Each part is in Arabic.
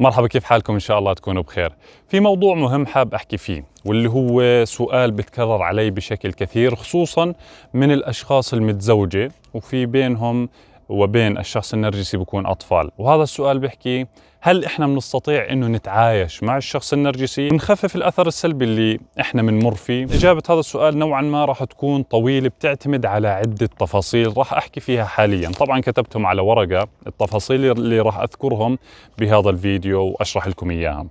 مرحبا، كيف حالكم؟ إن شاء الله تكونوا بخير. في موضوع مهم حاب أحكي فيه، واللي هو سؤال بتكرر علي بشكل كثير، خصوصا من الأشخاص المتزوجة وفي بينهم وبين الشخص النرجسي بكون أطفال. وهذا السؤال بيحكي: هل إحنا بنستطيع إنه نتعايش مع الشخص النرجسي ونخفف الأثر السلبي اللي إحنا بنمر فيه؟ إجابة هذا السؤال نوعا ما راح تكون طويلة، بتعتمد على عدة تفاصيل راح أحكي فيها حاليا. طبعا كتبتهم على ورقة، التفاصيل اللي راح أذكرهم بهذا الفيديو وأشرح لكم إياها.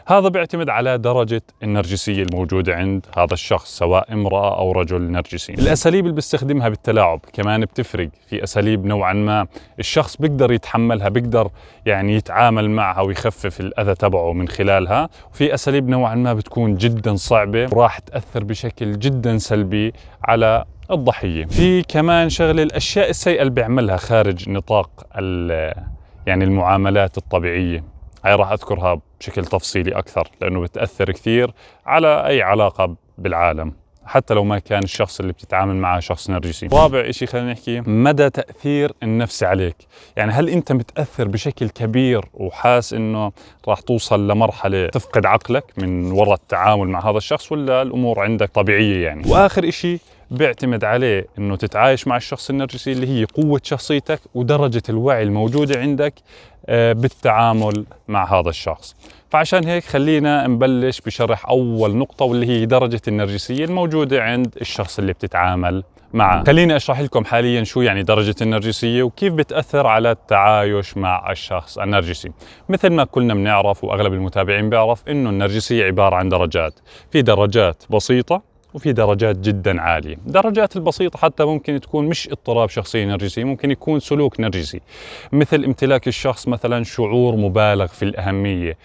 هذا بيعتمد على درجة النرجسية الموجودة عند هذا الشخص، سواء امرأة أو رجل نرجسي. الأساليب اللي بيستخدمها بالتلاعب كمان بتفرق. في أساليب نوعا ما الشخص بيقدر يتحملها، بيقدر يعني يتعامل معها ويخفف الأذى تبعه من خلالها، وفي أساليب نوعا ما بتكون جدا صعبة وراح تأثر بشكل جدا سلبي على الضحية. في كمان شغلة، الأشياء السيئة اللي بيعملها خارج نطاق يعني المعاملات الطبيعية، هاي راح أذكرها بشكل تفصيلي أكثر، لأنه بتأثر كثير على أي علاقة بالعالم، حتى لو ما كان الشخص اللي بتتعامل معه شخص نرجسي. رابع إشي خلينا نحكي مدى تأثير النفسي عليك. يعني هل أنت متأثر بشكل كبير وحاس إنه راح توصل لمرحلة تفقد عقلك من وراء التعامل مع هذا الشخص، ولا الأمور عندك طبيعية يعني؟ وآخر إشي بيعتمد عليه إنه تتعايش مع الشخص النرجسي، اللي هي قوة شخصيتك ودرجة الوعي الموجودة عندك بالتعامل مع هذا الشخص. فعشان هيك خلينا نبلش بشرح أول نقطة، واللي هي درجة النرجسية الموجودة عند الشخص اللي بتتعامل معه. خليني أشرح لكم حاليا شو يعني درجة النرجسية وكيف بتأثر على التعايش مع الشخص النرجسي. مثل ما كلنا بنعرف وأغلب المتابعين بيعرف إنه النرجسية عبارة عن درجات. في درجات بسيطة وفي درجات جدا عالية. درجات البسيطة حتى ممكن تكون مش اضطراب شخصية نرجسية، ممكن يكون سلوك نرجسي، مثل امتلاك الشخص مثلا شعور مبالغ في الأهمية،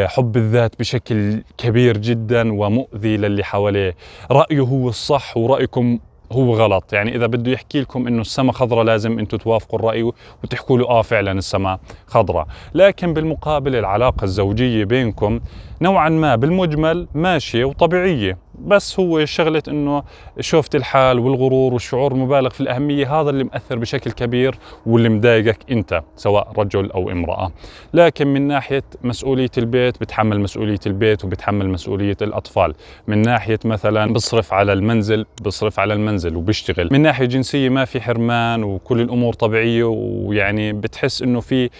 حب الذات بشكل كبير جدا ومؤذي للي حواليه، رأيه هو الصح ورأيكم هو غلط. يعني إذا بده يحكي لكم إنه السما خضراء لازم أنتم توافقوا الرأي وتحكوا له فعلا السما خضراء. لكن بالمقابل العلاقة الزوجية بينكم نوعا ما بالمجمل ماشية وطبيعية، بس هو شغلة إنه شوفة الحال والغرور والشعور المبالغ في الأهمية، هذا اللي مأثر بشكل كبير واللي مضايقك أنت سواء رجل أو امرأة. لكن من ناحية مسؤولية البيت بتحمل مسؤولية البيت وبتحمل مسؤولية الأطفال. من ناحية مثلا بصرف على المنزل وبيشتغل. من ناحية جنسية ما في حرمان وكل الأمور طبيعية، ويعني بتحس إنه في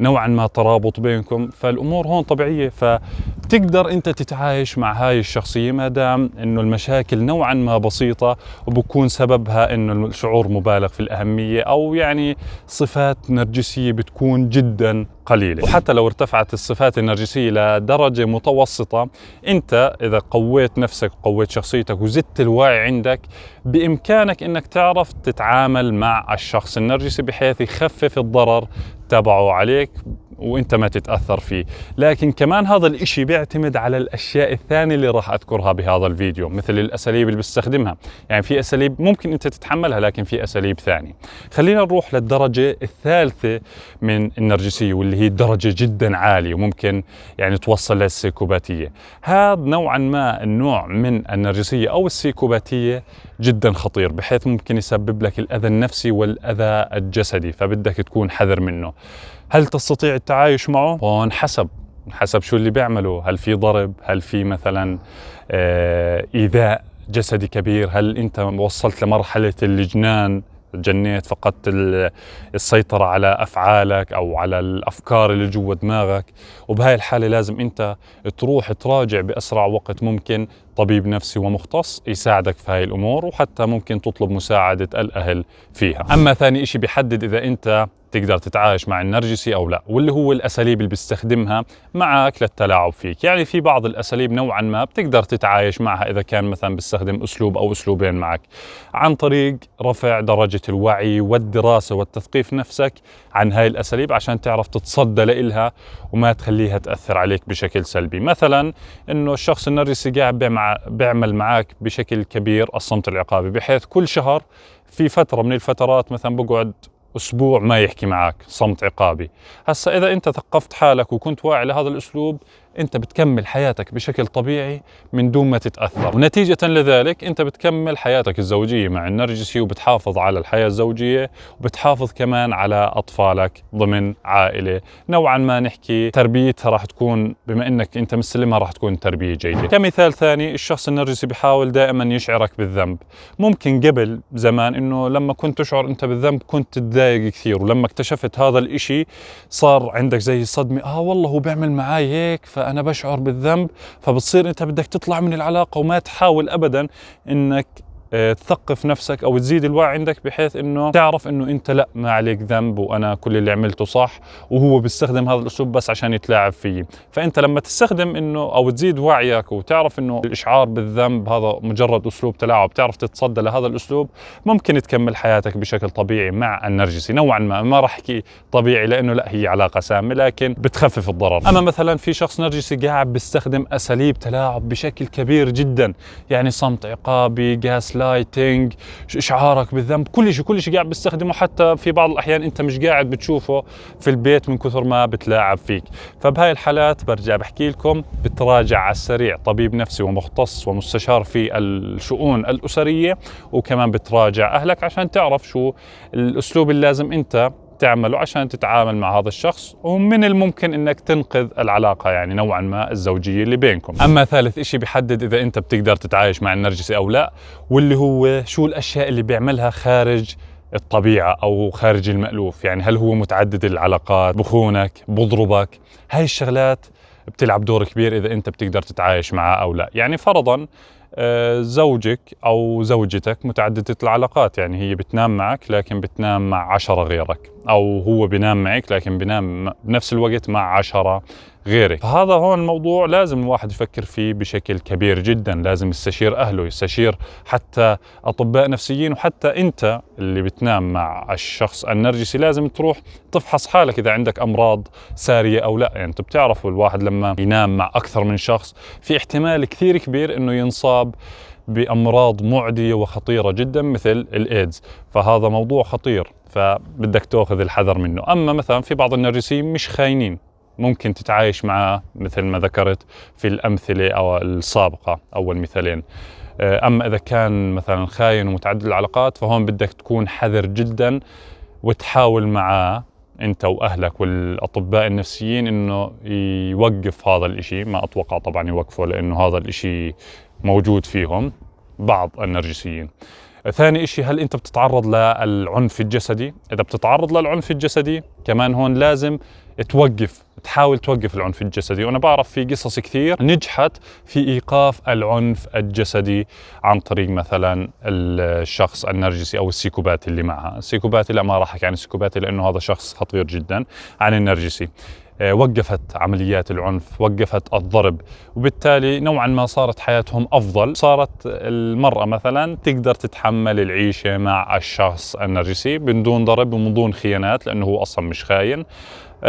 نوعا ما ترابط بينكم، فالأمور هون طبيعية. فتقدر أنت تتعايش مع هاي الشخصية ما دام إنه المشاكل نوعا ما بسيطة، وبكون سببها إنه الشعور مبالغ في الأهمية، أو يعني صفات نرجسية بتكون جدا قليلة. وحتى لو ارتفعت الصفات النرجسية لدرجة متوسطة، أنت إذا قويت نفسك وقويت شخصيتك وزدت الوعي عندك، بإمكانك إنك تعرف تتعامل مع الشخص النرجسي بحيث يخفف الضرر تبعه عليك وانت ما تتأثر فيه. لكن كمان هذا الاشي بيعتمد على الاشياء الثانية اللي راح اذكرها بهذا الفيديو، مثل الاساليب اللي بستخدمها. يعني في اساليب ممكن انت تتحملها، لكن في اساليب ثانية. خلينا نروح للدرجة الثالثة من النرجسية، واللي هي درجة جدا عالية وممكن يعني توصل للسيكوباتية. هذا نوعا ما النوع من النرجسية او السيكوباتية جدا خطير، بحيث ممكن يسبب لك الاذى النفسي والاذى الجسدي، فبدك تكون حذر منه. هل تستطيع التعايش معه؟ هون حسب شو اللي بيعمله. هل في ضرب؟ هل في مثلا إيذاء جسدي كبير؟ هل أنت وصلت لمرحلة الجنان، جنيت، فقدت السيطرة على أفعالك أو على الأفكار اللي جوا دماغك؟ وبهاي الحالة لازم أنت تروح تراجع بأسرع وقت ممكن طبيب نفسي ومختص يساعدك في هاي الأمور، وحتى ممكن تطلب مساعدة الأهل فيها. أما ثاني إشي بيحدد إذا أنت تقدر تتعايش مع النرجسي أو لا، واللي هو الأساليب اللي بيستخدمها معك للتلاعب فيك. يعني في بعض الأساليب نوعا ما بتقدر تتعايش معها إذا كان مثلا بيستخدم أسلوب أو أسلوبين معك، عن طريق رفع درجة الوعي والدراسة والتثقيف نفسك عن هاي الأساليب، عشان تعرف تتصدى لإلها وما تخليها تأثر عليك بشكل سلبي. مثلا إنه الشخص النرجسي قاعد بيعمل معك بشكل كبير الصمت العقابي، بحيث كل شهر في فترة من الفترات مثلا بقعد أسبوع ما يحكي معك، صمت عقابي. هسا إذا أنت ثقفت حالك وكنت واعي لهذا الأسلوب، انت بتكمل حياتك بشكل طبيعي من دون ما تتأثر، ونتيجة لذلك انت بتكمل حياتك الزوجية مع النرجسي وبتحافظ على الحياة الزوجية وبتحافظ كمان على أطفالك ضمن عائلة نوعا ما نحكي تربيتها راح تكون، بما انك انت مستلمها راح تكون تربية جيدة. كمثال ثاني، الشخص النرجسي بيحاول دائما يشعرك بالذنب. ممكن قبل زمان انه لما كنت تشعر انت بالذنب كنت تتضايق كثير، ولما اكتشفت هذا الاشي صار عندك زي صدمة، والله هو بيعمل معاي هيك فانا بشعر بالذنب، فبتصير انت بدك تطلع من العلاقة وما تحاول ابدا انك تثقف نفسك او تزيد الوعي عندك بحيث انه تعرف انه انت لا ما عليك ذنب وانا كل اللي عملته صح، وهو بيستخدم هذا الاسلوب بس عشان يتلاعب فيه. فانت لما تستخدم انه او تزيد وعيك وتعرف انه الاشعار بالذنب هذا مجرد اسلوب تلاعب، تعرف تتصدى لهذا الاسلوب، ممكن تكمل حياتك بشكل طبيعي مع النرجسي نوعا ما راح احكي طبيعي لانه لا هي علاقة سامة، لكن بتخفف الضرر. اما مثلا في شخص نرجسي قاعد بيستخدم اساليب تلاعب بشكل كبير جدا، يعني صمت عقابي، جاس لايتنج، اشعارك بالذنب، كل شيء قاعد بيستخدمه، حتى في بعض الاحيان انت مش قاعد بتشوفه في البيت من كثر ما بتلاعب فيك. فبهاي الحالات برجع بحكي لكم بتراجع على السريع طبيب نفسي ومختص ومستشار في الشؤون الاسريه، وكمان بتراجع اهلك عشان تعرف شو الاسلوب اللي لازم انت تعمله عشان تتعامل مع هذا الشخص، ومن الممكن انك تنقذ العلاقة يعني نوعا ما الزوجية اللي بينكم. اما ثالث اشي بيحدد اذا انت بتقدر تتعايش مع النرجسي او لا، واللي هو شو الاشياء اللي بيعملها خارج الطبيعة او خارج المألوف. يعني هل هو متعدد العلاقات، بخونك، بضربك، هاي الشغلات بتلعب دور كبير اذا انت بتقدر تتعايش معه او لا. يعني فرضا زوجك أو زوجتك متعددة العلاقات، يعني هي بتنام معك لكن بتنام مع 10 غيرك، أو هو بنام معك لكن بنام بنفس الوقت مع 10 غيرك. فهذا هون الموضوع لازم الواحد يفكر فيه بشكل كبير جدا، لازم يستشير أهله، يستشير حتى أطباء نفسيين، وحتى أنت اللي بتنام مع الشخص النرجسي لازم تروح تفحص حالك إذا عندك أمراض سارية أو لا. يعني أنتم بتعرفوا الواحد لما ينام مع أكثر من شخص في احتمال كثير كبير إنه ينصاب بأمراض معدية وخطيرة جدا مثل الإيدز، فهذا موضوع خطير فبدك تأخذ الحذر منه. أما مثلا في بعض النرجسيين مش خاينين، ممكن تتعايش معه مثل ما ذكرت في الأمثلة أو السابقة أول مثالين. أما إذا كان مثلا خاين ومتعدد العلاقات فهون بدك تكون حذر جدا، وتحاول معاه أنت وأهلك والأطباء النفسيين إنه يوقف هذا الإشي. ما أتوقع طبعا يوقفه لأنه هذا الإشي موجود فيهم بعض النرجسيين. ثاني إشي، هل أنت بتتعرض للعنف الجسدي؟ إذا بتتعرض للعنف الجسدي كمان هون لازم تحاول توقف العنف الجسدي. وأنا بعرف في قصص كثير نجحت في إيقاف العنف الجسدي عن طريق مثلا الشخص النرجسي أو السيكوباتي اللي معها. السيكوباتي لا، ما راح أحكي عن السيكوباتي لأنه هذا شخص خطير جدا. عن النرجسي وقفت عمليات العنف، وقفت الضرب، وبالتالي نوعا ما صارت حياتهم أفضل. صارت المرأة مثلا تقدر تتحمل العيشة مع الشخص النرجسي من دون ضرب ومن دون خيانات، لأنه هو أصلا مش خاين.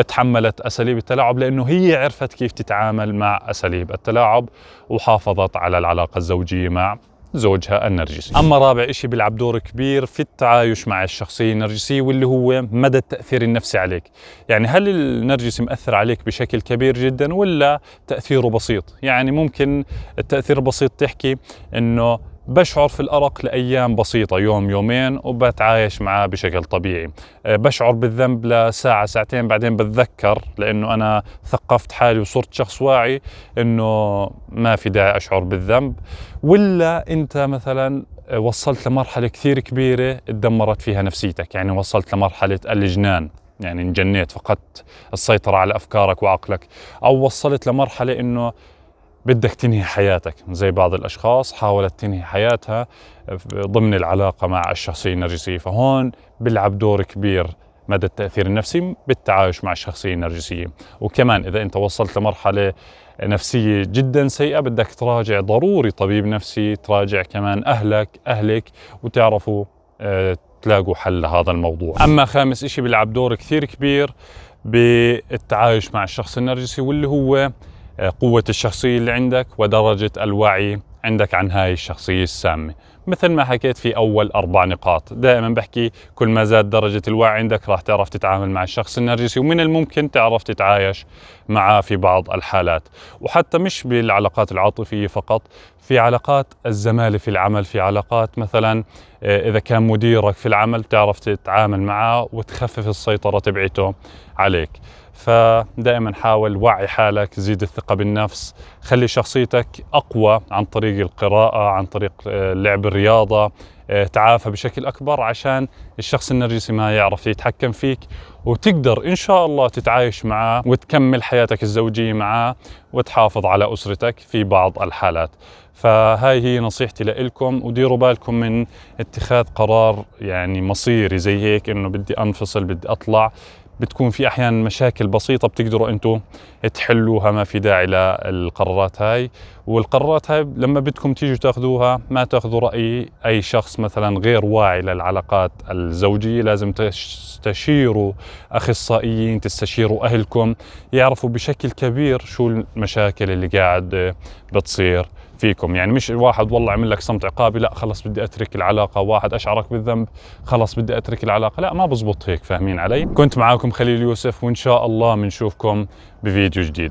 تحملت أساليب التلاعب لأنه هي عرفت كيف تتعامل مع أساليب التلاعب، وحافظت على العلاقة الزوجية مع زوجها النرجسي. أما رابع إشي بيلعب دور كبير في التعايش مع الشخصية النرجسية، واللي هو مدى التأثير النفسي عليك. يعني هل النرجسي مأثر عليك بشكل كبير جدا ولا تأثيره بسيط؟ يعني ممكن التأثير البسيط تحكي إنه بشعر في الأرق لأيام بسيطة، يوم يومين، وبتعايش معاه بشكل طبيعي. بشعر بالذنب لساعة ساعتين، بعدين بتذكر لأنه أنا ثقفت حالي وصرت شخص واعي إنه ما في داعي أشعر بالذنب. ولا أنت مثلا وصلت لمرحلة كثير كبيرة تدمرت فيها نفسيتك، يعني وصلت لمرحلة الجنان، يعني انجنيت، فقدت السيطرة على أفكارك وعقلك، أو وصلت لمرحلة إنه بدك تنهي حياتك، زي بعض الأشخاص حاولت تنهي حياتها ضمن العلاقة مع الشخصية النرجسية. فهون بيلعب دور كبير مدى التأثير النفسي بالتعايش مع الشخصية النرجسية. وكمان إذا أنت وصلت لمرحلة نفسية جدا سيئة بدك تراجع ضروري طبيب نفسي، تراجع كمان أهلك وتعرفوا تلاقوا حل لهذا الموضوع. أما خامس إشي بيلعب دور كثير كبير بالتعايش مع الشخص النرجسي، واللي هو قوة الشخصية اللي عندك ودرجة الوعي عندك عن هاي الشخصية السامة. مثل ما حكيت في أول 4 نقاط، دائما بحكي كل ما زاد درجة الوعي عندك راح تعرف تتعامل مع الشخص النرجسي، ومن الممكن تعرف تتعايش معه في بعض الحالات. وحتى مش بالعلاقات العاطفية فقط، في علاقات الزمالة في العمل، في علاقات مثلا إذا كان مديرك في العمل تعرف تتعامل معه وتخفف السيطرة تبعته عليك. فدائما حاول وعي حالك، زيد الثقة بالنفس، خلي شخصيتك أقوى عن طريق القراءة، عن طريق لعب الرياضة، تعافى بشكل أكبر عشان الشخص النرجسي ما يعرف يتحكم فيك، وتقدر إن شاء الله تتعايش معه وتكمل حياتك الزوجية معه وتحافظ على أسرتك في بعض الحالات. فهاي هي نصيحتي لكم، وديروا بالكم من اتخاذ قرار يعني مصيري زي هيك، إنه بدي أنفصل، بدي أطلع. بتكون في أحيانا مشاكل بسيطة بتقدروا أنتوا تحلوها، ما في داعي للقرارات هاي. والقرارات هاي لما بدكم تيجوا تاخذوها ما تاخذوا رأي أي شخص مثلا غير واعي للعلاقات الزوجية، لازم تستشيروا أخصائيين، تستشيروا أهلكم يعرفوا بشكل كبير شو المشاكل اللي قاعد بتصير فيكم. يعني مش واحد والله عمل لك صمت عقابي لا خلص بدي اترك العلاقة، واحد اشعرك بالذنب خلص بدي اترك العلاقة، لا ما بزبط هيك. فاهمين علي؟ كنت معاكم خليل يوسف، وان شاء الله بنشوفكم بفيديو جديد.